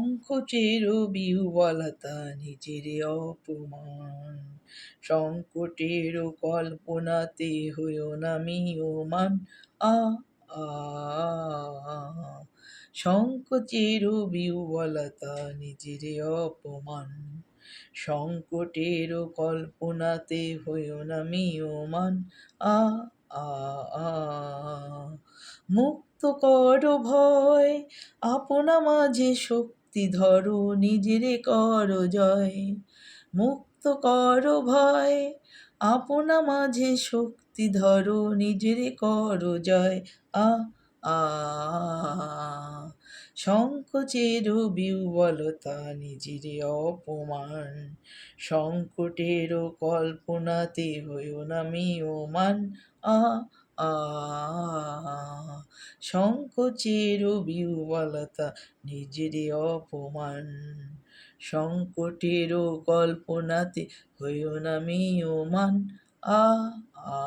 সংকোচের বিহ্বলতা নিজের অপমান, সংকটের কল্পনাতে হইও না ম্রিয়মাণ। আ আ সংকোচের বিহ্বলতা নিজের অপমান, সংকটের কল্পনাতে হইও না ম্রিয়মাণ। আ আ আ মুক্ত করো ভয়, আপনা মাঝে শক্তি ধরো, নিজেরে করো জয়। মুক্ত করো ভয়, আপনা মাঝে শক্তি ধরো, নিজেরে করো জয়। আ আ সংকোচের বিহ্বলতা নিজেরে অপমান, সংকটের কল্পনাতে হইও না ম্রিয়মাণ। আ আ সংকোচের বিহ্বলতা নিজেরে অপমান, সংকটের কল্পনাতে হইও না ম্রিয়মাণ। আ আ